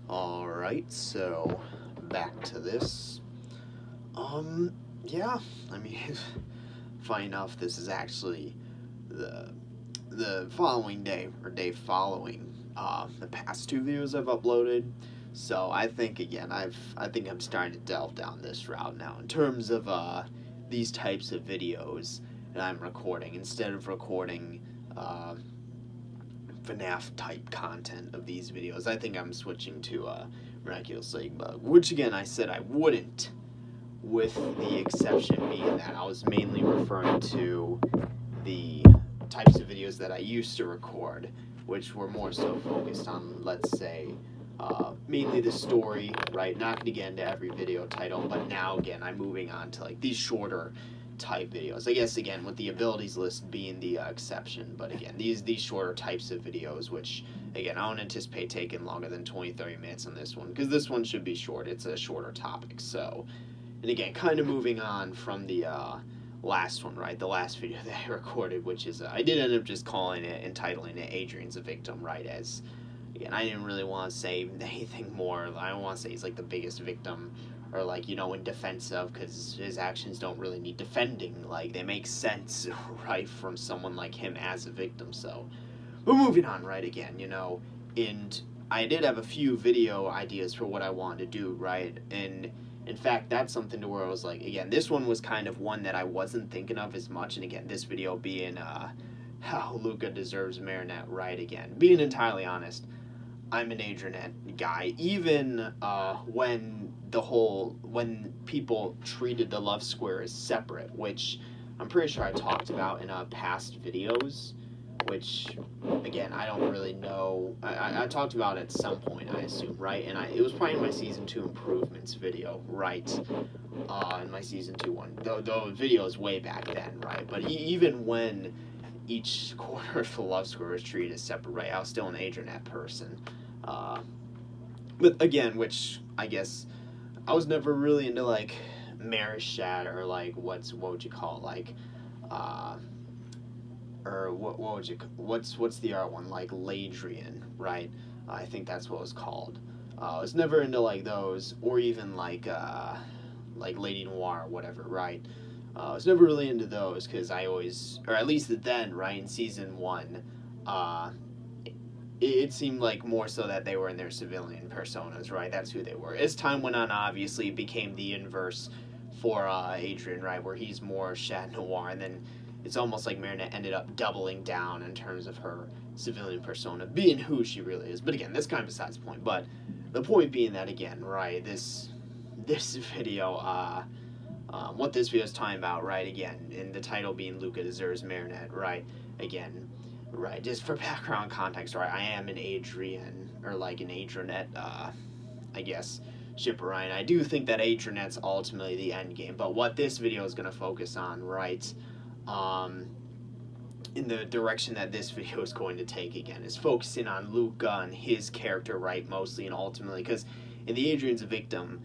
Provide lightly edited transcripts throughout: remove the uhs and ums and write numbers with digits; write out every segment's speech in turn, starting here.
Alright, so back to this. Yeah, I mean, funny enough, this is actually the following day or day following the past two videos I've uploaded. So I think again I think I'm starting to delve down this route now in terms of these types of videos that I'm recording instead of recording FNAF type content of these videos. I think I'm switching to Miraculous Ladybug, which again I said I wouldn't, with the exception being that I was mainly referring to the types of videos that I used to record, which were more so focused on, let's say, mainly the story, right? Not going to get into every video title, but now again, I'm moving on to like these shorter type videos. I guess again, with the abilities list being the exception, but again, these shorter types of videos, which again, I don't anticipate taking longer than 20-30 minutes on this one, because this one should be short. It's a shorter topic, so. And again, kind of moving on from the last one, right? The last video that I recorded, which is, I did end up just entitling it Adrian's a Victim, right? As, again, I didn't really want to say anything more. I don't want to say he's like the biggest victim or like, in defense of, because his actions don't really need defending. Like, they make sense, right, from someone like him as a victim. So, but moving on, right, again, and I did have a few video ideas for what I wanted to do, right? And in fact, that's something to where I was like, again, this one was kind of one that I wasn't thinking of as much. And again, this video being how Luka deserves Marinette, right? Again, being entirely honest, I'm an Adrianette guy. Even when people treated the love square as separate, which I'm pretty sure I talked about in past videos, which, again, I don't really know. I talked about it at some point, I assume, right? And it was probably in my Season 2 Improvements video, right? In my Season 2 one. The video is way back then, right? But even when each quarter of the love square was treated as separate, right, I was still an Adrianette person. But again, which, I guess, I was never really into, like, Marishat or, like, what would you call it? Like, or what would you, what's the other one, like Ladrian, right? I think that's what it was called. I was never into like those, or even like Lady Noir or whatever, right? I was never really into those because I always, or at least then, right, in Season 1, it seemed like more so that they were in their civilian personas, right? That's who they were. As time went on, obviously, it became the inverse for Adrian, right, where he's more Chat Noir, and then it's almost like Marinette ended up doubling down in terms of her civilian persona, being who she really is. But again, that's kind of besides the point. But the point being that, again, right, this video, what this video is talking about, right, again, and the title being Luka deserves Marinette, right, again, right, just for background context, right, I am an Adrian, or like an Adrianette, I guess, shipper, right? I do think that Adrianette's ultimately the end game, but what this video is going to focus on, right, in the direction that this video is going to take, again, is focusing on Luka and his character, right, mostly, and ultimately, because in the Adrian's a Victim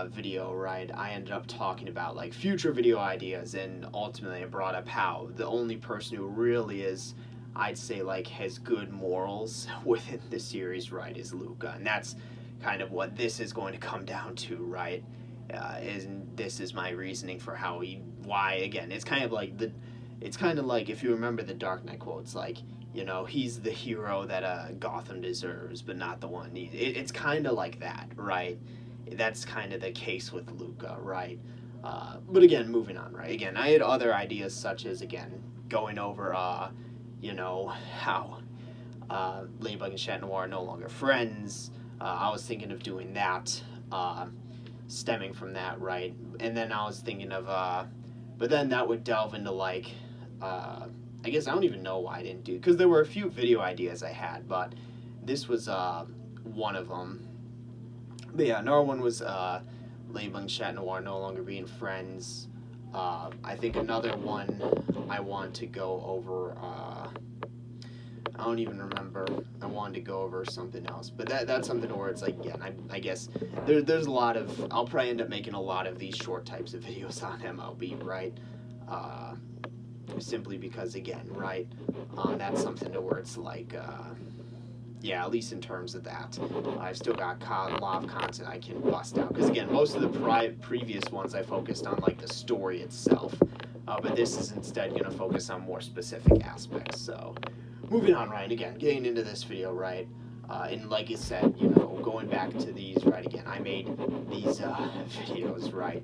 video, right, I ended up talking about, like, future video ideas, and ultimately I brought up how the only person who really is, I'd say, like, has good morals within the series, right, is Luka, and that's kind of what this is going to come down to, right? This is my reasoning for why, again, it's kind of like if you remember the Dark Knight quotes, like, he's the hero that Gotham deserves, but not the one. It's kind of like that, right? That's kind of the case with Luka, right? But again, moving on, right? Again, I had other ideas such as, again, going over, how Ladybug and Chat Noir are no longer friends. I was thinking of doing that, stemming from that, right? And then I was thinking of, but then that would delve into, like, I guess I don't even know why I didn't do, because there were a few video ideas I had, but this was one of them. But yeah, another one was Ladybug and Chat Noir no longer being friends. I think another one I want to go over, I don't even remember. I wanted to go over something else, but that's something where it's like, again, I guess there's a lot of, I'll probably end up making a lot of these short types of videos on MLB, right? Simply because, again, right, that's something to where it's like, yeah, at least in terms of that, I've still got a lot of content I can bust out. Because again, most of the previous ones I focused on like the story itself, but this is instead going to focus on more specific aspects. So, moving on, right? Again, getting into this video, right? And like I said, you know, going back to these, right? Again, I made these videos, right?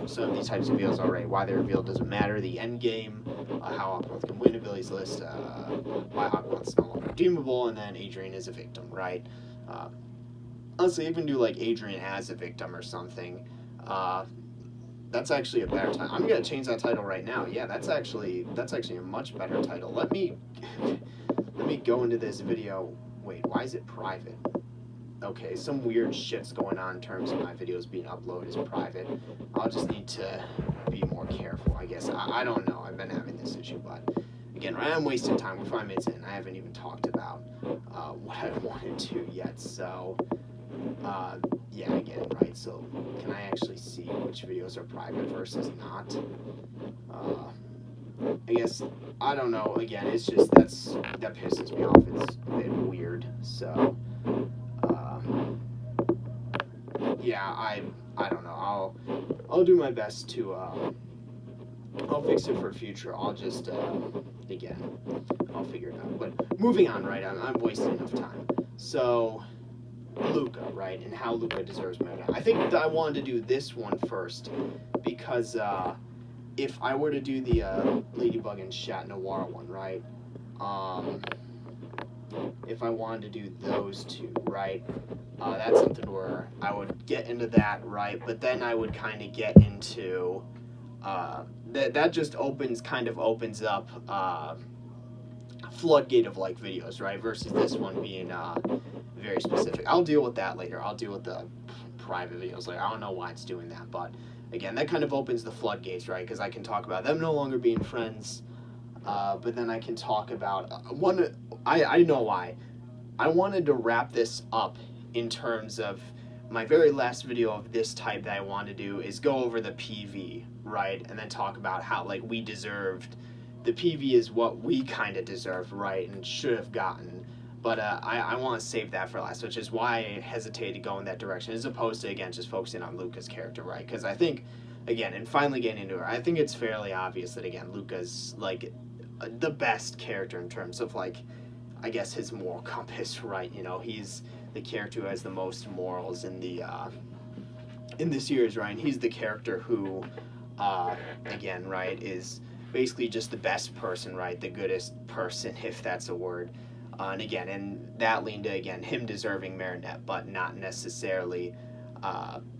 Some of these types of videos, all right? Why they're revealed doesn't matter. The end game, how Aquamoth can win abilities list, why Aquamoth's no longer redeemable, and then Adrian is a victim, right? Honestly, even do like Adrian as a victim or something. That's actually a better title. I'm gonna change that title right now. Yeah, that's actually a much better title. Let me go into this video. Wait, why is it private? Okay, some weird shit's going on in terms of my videos being uploaded as private. I'll just need to be more careful, I guess. I don't know. I've been having this issue, but again, right, I'm wasting time. We're 5 minutes in. I haven't even talked about what I wanted to yet. So, yeah, again, right. So, can I actually see which videos are private versus not? I guess, I don't know. Again, it's just that pisses me off. It's a bit weird. So, yeah, I don't know. I'll do my best to I'll fix it for future. I'll just again, I'll figure it out. But moving on, right? I'm wasting enough time. So, Luka, right, and how Luka deserves Marinette. I think that I wanted to do this one first because if I were to do the Ladybug and Chat Noir one, right? If I wanted to do those two, right? That's something where I would get into that, right? But then I would kind of get into that just opens up floodgate of like videos, right? Versus this one being very specific. I'll deal with that later. I'll deal with the private videos later. I don't know why it's doing that, but again, that kind of opens the floodgates, right? Because I can talk about them no longer being friends, but then I can talk about I know why. I wanted to wrap this up in terms of my very last video of this type that I want to do is go over the PV, right? And then talk about how like we deserved, the PV is what we kind of deserved, right? And should have gotten. But I want to save that for last, which is why I hesitated to go in that direction as opposed to, again, just focusing on Luka's character, right? Because I think, again, and finally getting into it, I think it's fairly obvious that, again, Luka's like the best character in terms of like, I guess his moral compass, right? You know, he's the character who has the most morals in the series, right? And he's the character who, again, right, is basically just the best person, right? The goodest person, if that's a word. And again, and that leaned to, again, him deserving Marinette, but not necessarily,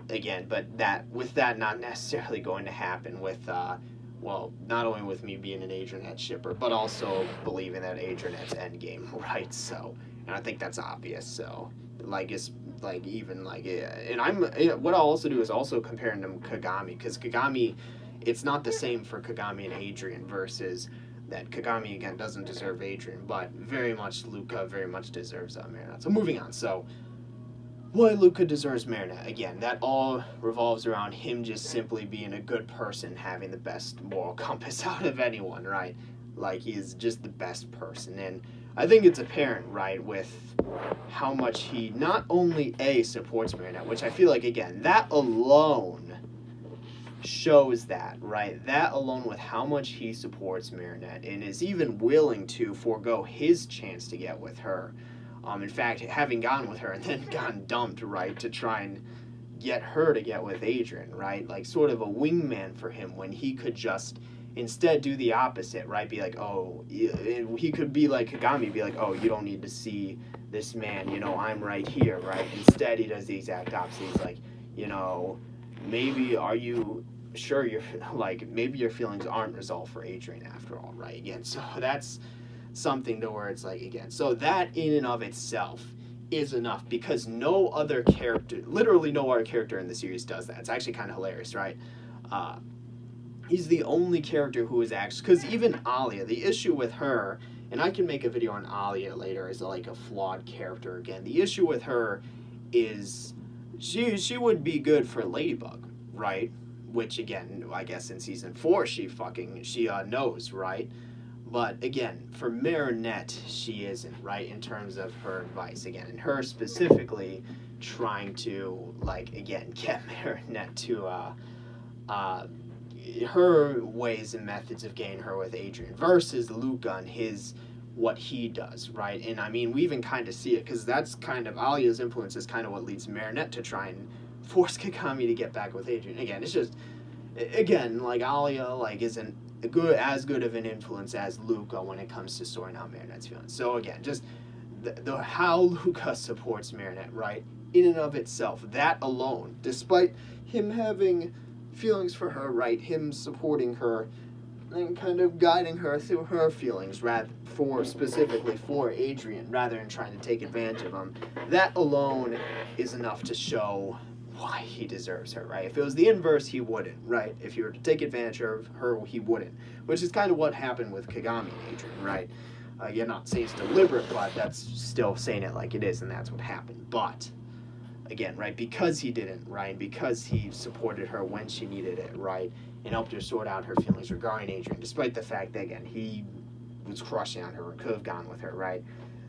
again, but with that not necessarily going to happen with, well, not only with me being an Adrianette shipper, but also believing that Adrianette's endgame, right? So, and I think that's obvious. So, like, it's like even like, and what I'll also do is also comparing them Kagami, because Kagami, it's not the same for Kagami and Adrian versus that Kagami, again, doesn't deserve Adrian, but very much Luka very much deserves Marinette. So moving on. So why Luka deserves Marinette? Again, that all revolves around him just simply being a good person, having the best moral compass out of anyone, right? Like, he's just the best person. And I think it's apparent, right, with how much he not only, supports Marinette, which I feel like, again, that alone shows that, right? That alone with how much he supports Marinette and is even willing to forego his chance to get with her. In fact, having gone with her and then gotten dumped, right, to try and get her to get with Adrian, right? Like sort of a wingman for him when he could just instead do the opposite, right? Be like, oh, he could be like Kagami, be like, oh, you don't need to see this man, you know, I'm right here, right? Instead, he does the exact opposite. He's like, you know, maybe are you sure you're like maybe your feelings aren't resolved for Adrian after all, right? Again, so that's something to where it's like, again, so that in and of itself is enough because no other character, literally no other character in the series does that. It's actually kind of hilarious, right? He's the only character who is actually, because even Alia, the issue with her, and I can make a video on Alia later as like a flawed character again. The issue with her is she would be good for Ladybug, right? Which again, I guess in season 4 she knows, right? But again, for Marinette, she isn't, right, in terms of her advice. Again, and her specifically trying to, like, again, get Marinette to, her ways and methods of getting her with Adrian versus Luka and his, what he does, right? And I mean, we even kind of see it because that's kind of Alia's influence is kind of what leads Marinette to try and force Kagami to get back with Adrian. Again, it's just, again, like Alia, like isn't as good of an influence as Luka when it comes to sorting out Marinette's feelings. So again, just the how Luka supports Marinette, right, in and of itself, that alone, despite him having feelings for her, right, him supporting her and kind of guiding her through her feelings, specifically for Adrian, rather than trying to take advantage of him, that alone is enough to show why he deserves her, right? If it was the inverse, he wouldn't, right? If you were to take advantage of her, he wouldn't, which is kind of what happened with Kagami and Adrian, right? You're not saying it's deliberate, but that's still saying it like it is, and that's what happened. But again, right, because he didn't, right, because he supported her when she needed it, right, and helped her sort out her feelings regarding Adrian, despite the fact that, again, he was crushing on her and could have gone with her, right?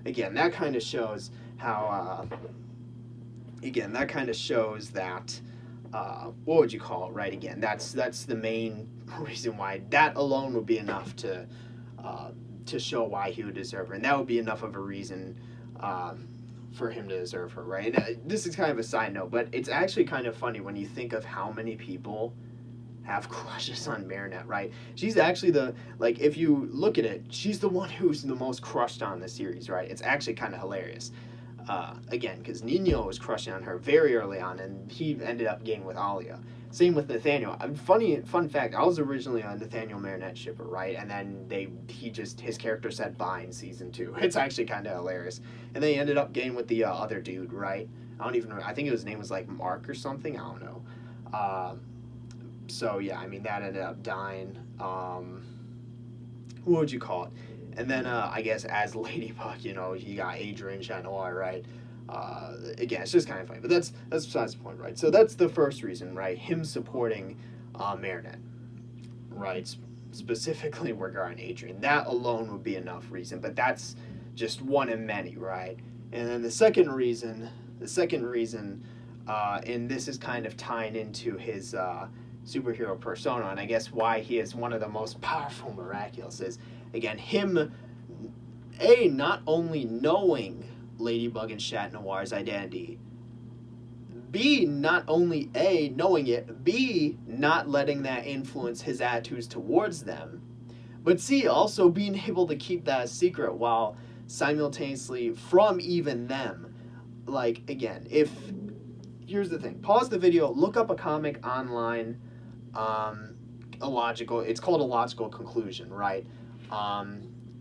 Again, that kind of shows how, that kind of shows that, what would you call it, right? Again, that's the main reason why that alone would be enough to show why he would deserve her, and that would be enough of a reason for him to deserve her, right? And this is kind of a side note, but it's actually kind of funny when you think of how many people have crushes on Marinette, right? She's actually if you look at it, she's the one who's the most crushed on the series, right? It's actually kind of hilarious. Again, because Nino was crushing on her very early on, and he ended up getting with Alia. Same with Nathaniel. Fun fact, I was originally a Nathaniel Marinette shipper, right? And then his character said bye in season 2. It's actually kind of hilarious. And they ended up getting with the other dude, right? I don't even know. I think his name was like Mark or something. I don't know. So yeah, I mean, that ended up dying. What would you call it? And then, I guess, as Ladybug, you got Adrian Chat Noir, right? Again, it's just kind of funny. But that's besides the point, right? So that's the first reason, right? Him supporting Marinette, right? Specifically regarding Adrian. That alone would be enough reason. But that's just one of many, right? And then the second reason, and this is kind of tying into his superhero persona, and I guess why he is one of the most powerful Miraculous is, again, him, not only knowing Ladybug and Chat Noir's identity, B, not only knowing it, B, not letting that influence his attitudes towards them, but C, also being able to keep that a secret while simultaneously from even them. Like, again, here's the thing, pause the video, look up a comic online, it's called A Logical Conclusion, right?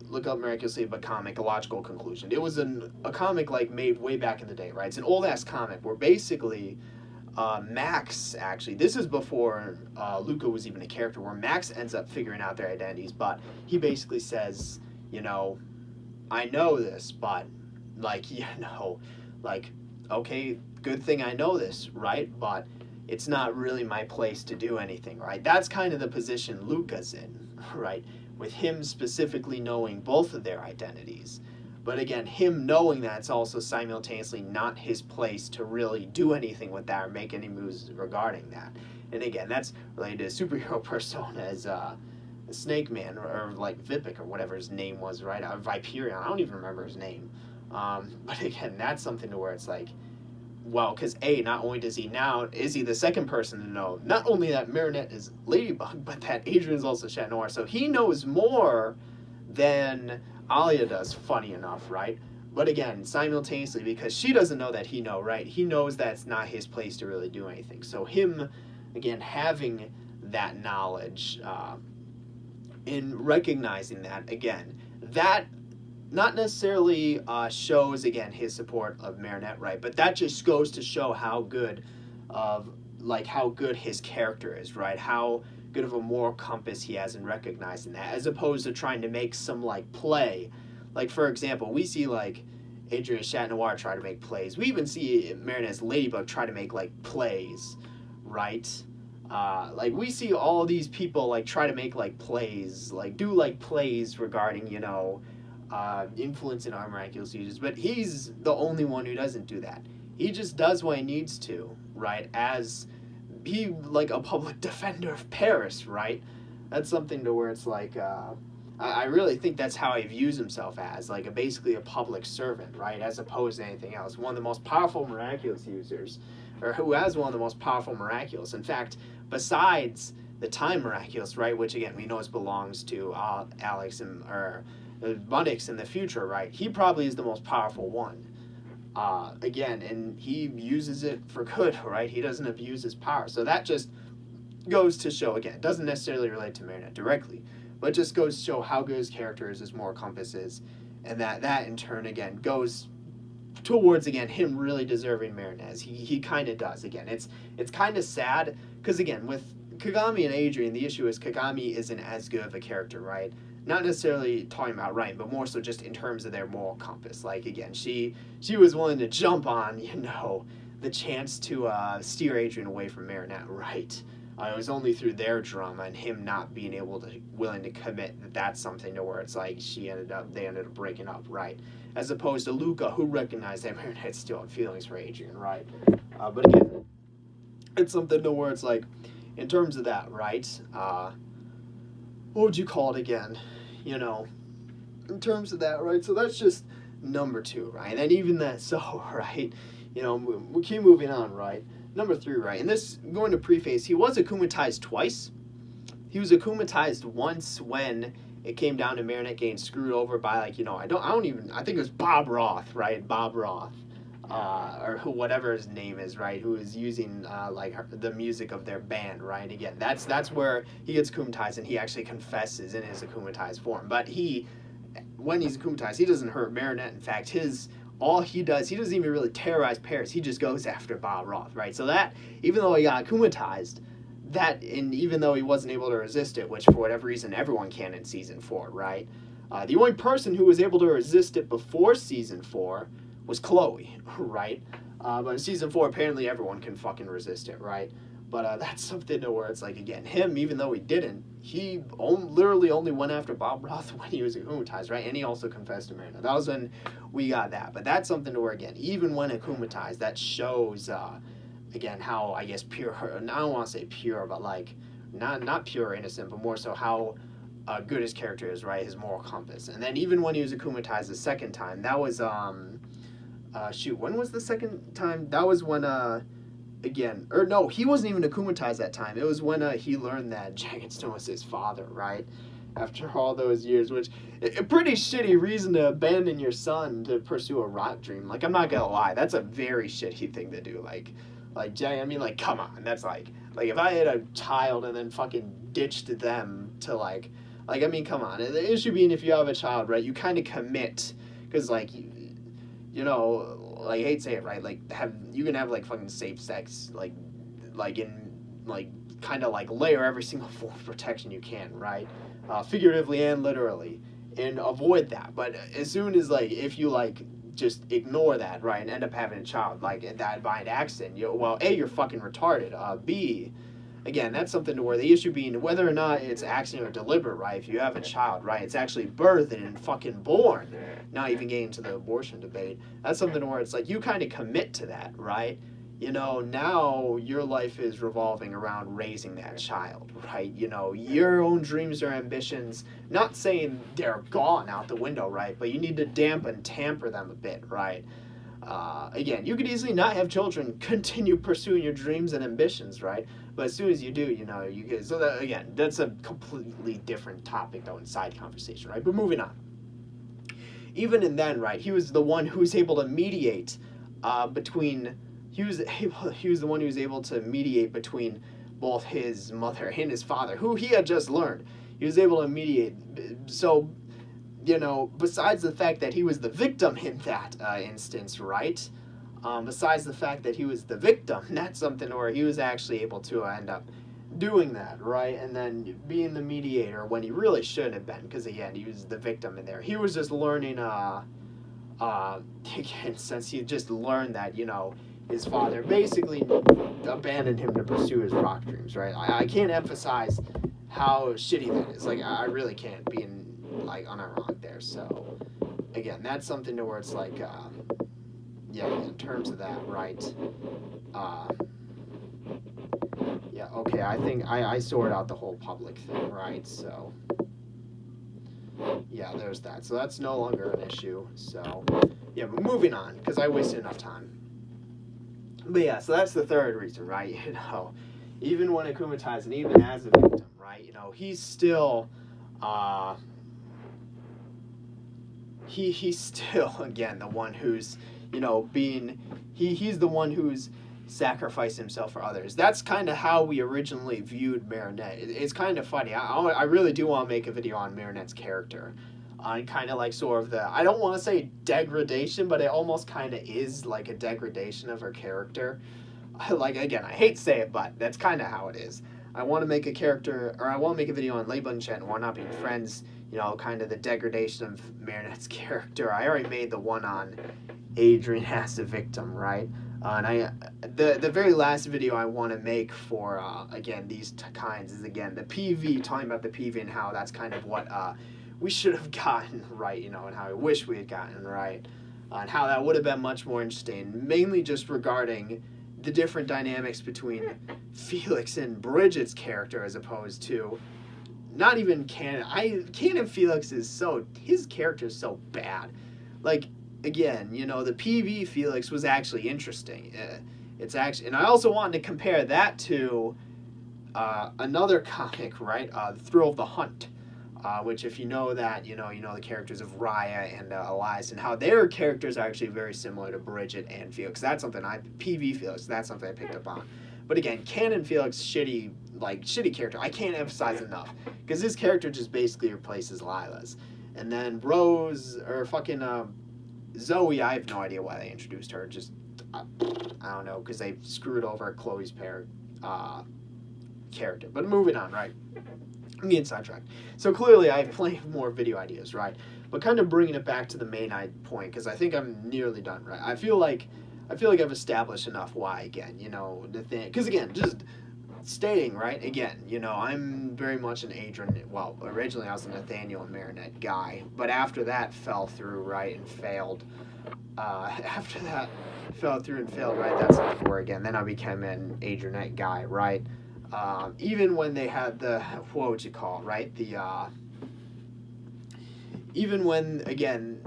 Look up Miraculous Ladybug comic, A Logical Conclusion. It was a comic made way back in the day, right? It's an old ass comic where basically Max, actually, this is before Luka was even a character, where Max ends up figuring out their identities, but he basically says, I know this, but okay, good thing I know this, right? But it's not really my place to do anything, right? That's kind of the position Luka's in, right? With him specifically knowing both of their identities. But again, him knowing that, it's also simultaneously not his place to really do anything with that or make any moves regarding that. And again, that's related to superhero persona as Snake Man or Vipik or whatever his name was, right? Viperion, I don't even remember his name. But again, that's something to where it's well, because not only is he the second person to know not only that Marinette is Ladybug, but that Adrian is also Chat Noir. So he knows more than Alia does, funny enough, right? But again, simultaneously, because she doesn't know that he knows, right? He knows that it's not his place to really do anything. So him, again, having that knowledge and recognizing that, again, that not necessarily shows, again, his support of Marinette, right? But that just goes to show how good his character is, right? How good of a moral compass he has in recognizing that, as opposed to trying to make some play. For example, we see Adrian Chat Noir try to make plays. We even see Marinette's Ladybug try to make plays, right? Like we see all these people like try to make like plays, like do like plays regarding influence in our miraculous users, but he's the only one who doesn't do that. He just does what he needs to, right? As he like a public defender of Paris, right? That's something to where it's like I really think that's how he views himself as like basically a public servant, right? As opposed to anything else. One of the most powerful miraculous users, or who has one of the most powerful miraculous. In fact, besides the time miraculous, right, which again we know belongs to Alex or Bunnix in the future, right? He probably is the most powerful one. Again, and he uses it for good, right? He doesn't abuse his power. So that just goes to show, again, it doesn't necessarily relate to Marinette directly, but just goes to show how good his character is, his moral compass is, and that in turn, again, goes towards, again, him really deserving Marinette. He kind of does, again. It's kind of sad, because, again, with Kagami and Adrian, the issue is Kagami isn't as good of a character, right? Not necessarily talking about Ryan, but more so just in terms of their moral compass. Like, again, she was willing to jump on, the chance to steer Adrian away from Marinette, right? It was only through their drama and him not being willing to commit that's something to where it's like they ended up breaking up, right? As opposed to Luka, who recognized that Marinette still had feelings for Adrian, right? But again, it's something to where it's like, in terms of that, right? What would you call it again? In terms of that, right? So that's just number 2, right? And even that, so, right? We keep moving on, right? Number 3, right? And this, going to preface, he was akumatized twice. He was akumatized once when it came down to Marinette getting screwed over by, I think it was Bob Roth, right? Bob Roth. Or whatever his name is, right? Who is using the music of their band, right? Again, that's where he gets akumatized and he actually confesses in his akumatized form. But when he's akumatized, he doesn't hurt Marinette. In fact, all he doesn't even really terrorize Paris. He just goes after Bob Roth, right? So that, even though he got akumatized, and even though he wasn't able to resist it, which for whatever reason everyone can in season 4, right? The only person who was able to resist it before season 4 was Chloe, right? But in season 4, apparently everyone can fucking resist it, right? But that's something to where it's like, again, him, even though he didn't, he literally only went after Bob Roth when he was akumatized, right? And he also confessed to Marinette. That was when we got that. But that's something to where, again, even when akumatized, that shows, again, how, I guess, pure, I don't want to say pure, but like, not pure or innocent, but more so how good his character is, right? His moral compass. And then even when he was akumatized the second time, that was, when was the second time? That was when, he wasn't even akumatized that time. It was when he learned that Jagged Stone was his father, right? After all those years, which, a pretty shitty reason to abandon your son to pursue a rock dream. Like, I'm not gonna lie, that's a very shitty thing to do. Come on, that's like if I had a child and then fucking ditched them to come on. The issue being, if you have a child, right, you kind of commit, because I hate to say it, right? You can have fucking safe sex, kind of layer every single form of protection you can, right? Figuratively and literally, and avoid that. But as soon as if you just ignore that, right, and end up having a child that by an accident, A, you're fucking retarded. B, again, that's something to where the issue being whether or not it's accident or deliberate, right? If you have a child, right, it's actually birthed and fucking born. Not even getting to the abortion debate. That's something where it's you kind of commit to that, right? Now your life is revolving around raising that child, right? Your own dreams or ambitions, not saying they're gone out the window, right? But you need to tamper them a bit, right? Again, you could easily not have children, continue pursuing your dreams and ambitions, right? But as soon as you do, you get, so that, again, that's a completely different topic, though, in side conversation, right? But moving on. Even in then, right, he was the one who was able to mediate he was the one who was able to mediate between both his mother and his father, who he had just learned. He was able to mediate. So, besides the fact that he was the victim in that instance, right? Besides the fact that he was the victim, that's something where he was actually able to end up doing that, right? And then being the mediator when he really shouldn't have been, because again, he was the victim in there. He was just learning, again, since he just learned that, his father basically abandoned him to pursue his rock dreams, right? I can't emphasize how shitty that is. Like, I really can't, being, like, unironic there. So, again, that's something to where it's like, yeah, in terms of that, right? Yeah, okay, I think I sorted out the whole public thing, right? So, yeah, there's that. So that's no longer an issue. So, yeah, but moving on, because I wasted enough time. But yeah, so that's the third reason, right? You know, even when akumatized and even as a victim, right? You know, he's still, he's still, again, the one who's, you know, he's the one who's sacrificed himself for others. That's kind of how we originally viewed Marinette. It's kind of funny. I really do want to make a video on Marinette's character. On kind of like sort of I don't want to say degradation, but it almost kind of is like a degradation of her character. Like, again, I hate to say it, but that's kind of how it is. I want to make a video on Ladybug and Ladybug not being friends, you know, kind of the degradation of Marinette's character. I already made the one on Adrian as a victim, right? And the very last video I want to make for, again, these kinds is, again, the PV, talking about the PV and how that's kind of what we should have gotten right, you know, and how I wish we had gotten right, and how that would have been much more interesting, mainly just regarding the different dynamics between Felix and Bridget's character as opposed to not even Canon. Canon Felix his character is so bad. Like, again, you know, the PV Felix was actually interesting. It's actually, and I also wanted to compare that to another comic, right? The Thrill of the Hunt. Which, if you know that, you know the characters of Raya and Elias and how their characters are actually very similar to Bridget and Felix. That's something PV Felix, that's something I picked up on. But again, Canon Felix, shitty character. I can't emphasize enough. Because his character just basically replaces Lila's. And then Rose, or fucking Zoe, I have no idea why they introduced her. Just, I don't know, because they screwed over Chloe's character. But moving on, right? I'm getting sidetracked. So clearly I have plenty more video ideas, right? But kind of bringing it back to the main point, because I think I'm nearly done, right? I feel like I've established enough why, again, you know, the thing. Because, again, just stating, right, again, you know, I'm very much an Adrian, well, originally I was a Nathaniel and Marinette guy, but after that fell through, right, and failed. After that fell through and failed, right, that's where, again, then I became an Adrianette guy, right? Even when they had what would you call it, right? Even when, again,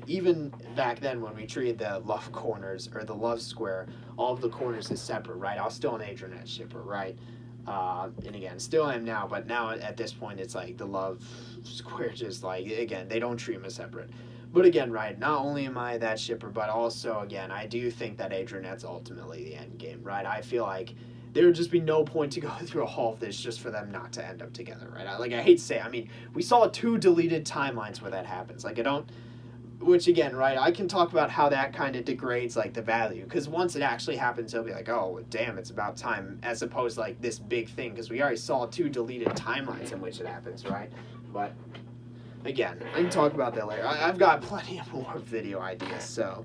even back then when we treated the love corners or the love square, all of the corners as separate, right? I was still an Adrianette shipper, right? And again, still am now, but now at this point it's like the love square just like, again, they don't treat them as separate. But again, right, not only am I that shipper, but also, again, I do think that Adrianette's ultimately the end game, right? I feel like there would just be no point to go through all of this just for them not to end up together, right? I hate to say it. I mean, we saw 2 deleted timelines where that happens. Like, which again, right, I can talk about how that kind of degrades, like, the value. Because once it actually happens, they'll be like, oh, damn, it's about time, as opposed to, like, this big thing. Because we already saw 2 deleted timelines in which it happens, right? But, again, I can talk about that later. I've got plenty of more video ideas, so.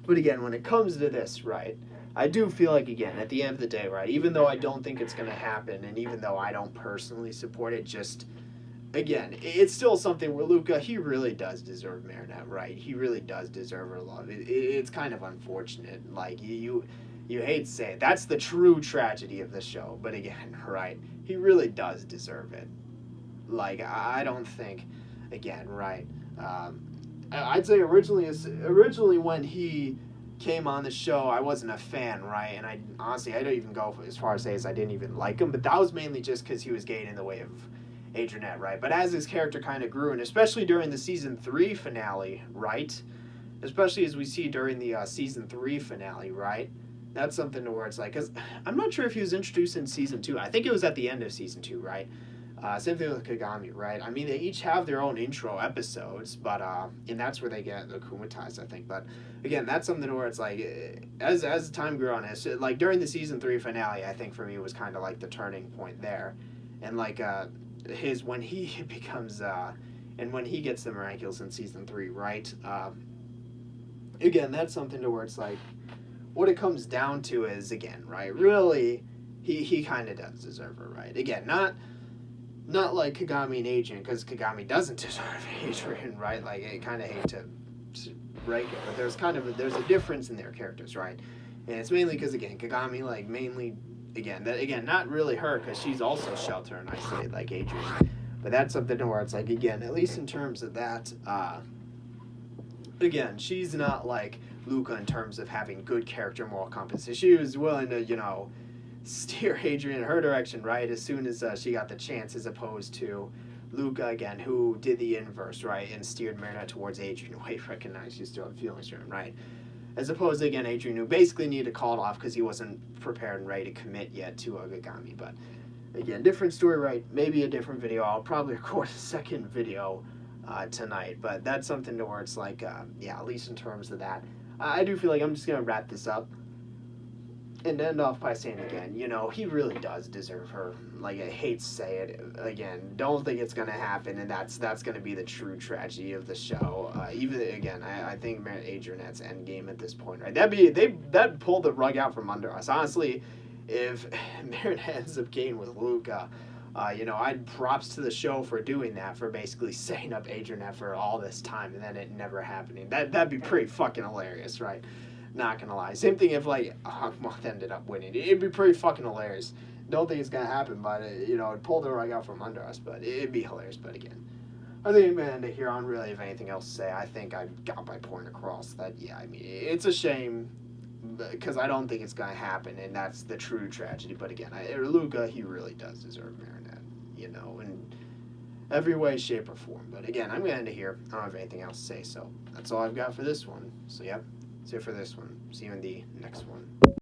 But again, when it comes to this, right, I do feel like, again, at the end of the day, right, even though I don't think it's going to happen, and even though I don't personally support it, just, again, it's still something where Luka, he really does deserve Marinette, right? He really does deserve her love. It's kind of unfortunate. Like, you hate to say it. That's the true tragedy of the show. But again, right, he really does deserve it. Like, I don't think, again, right, I'd say originally when he came on the show, I wasn't a fan, right? And I don't even go as far as say as I didn't even like him, but that was mainly just because he was getting in the way of Adrianette, right? But as his character kind of grew, and especially during the season 3 finale, right? Especially as we see during the season 3 finale, right? That's something to where it's like, because I'm not sure if he was introduced in season 2. I think it was at the end of season 2, right? Same thing with Kagami, right? I mean, they each have their own intro episodes, but and that's where they get akumatized, I think. But again, that's something where it's like, as time grew on, like during the season 3 finale, I think for me was kind of like the turning point there, and like when he becomes and when he gets the Miraculous in season 3, right? Again, that's something to where it's like, what it comes down to is, again, right, really, he kind of does deserve her, right? Again, not like Kagami and Adrian, because Kagami doesn't deserve Adrian, right? Like, I kind of hate to break it, but there's a difference in their characters, right? And it's mainly because, again, Kagami, like, mainly, again, not really her, because she's also sheltered and isolated like Adrian. But that's something where it's like, again, at least in terms of that, again, she's not like Luka in terms of having good character moral compass. She was willing to, steer Adrian in her direction, right, as soon as she got the chance, as opposed to Luka, again, who did the inverse, right, and steered Marinette towards Adrian, who recognized she still had feelings for him, right? As opposed to, again, Adrian, who basically needed to call it off because he wasn't prepared and ready to commit yet to Kagami. But, again, different story, right? Maybe a different video. I'll probably record a second video tonight, but that's something to where it's like, at least in terms of that. I do feel like I'm just going to wrap this up and end off by saying, again, he really does deserve her. Like, I hate to say it, again, don't think it's going to happen, and that's going to be the true tragedy of the show. Even, again, I think Adrianette's endgame at this point, right? That'd pull the rug out from under us. Honestly, if Marinette ends up getting with Luka, I'd props to the show for doing that, for basically setting up Adrianette for all this time, and then it never happening. That'd be pretty fucking hilarious, right? Not gonna lie. Same thing if, like, Hawkmoth ended up winning. It'd be pretty fucking hilarious. Don't think it's gonna happen, but, it'd pull the rug out from under us, but it'd be hilarious. But again, I think I'm gonna end it here. I don't really have anything else to say. I think I got my point across that, it's a shame, because I don't think it's gonna happen, and that's the true tragedy. But again, Luka, he really does deserve Marinette, in every way, shape, or form. But again, I'm gonna end it here. I don't have anything else to say, so that's all I've got for this one. So, yeah. That's it for this one. See you in the next one.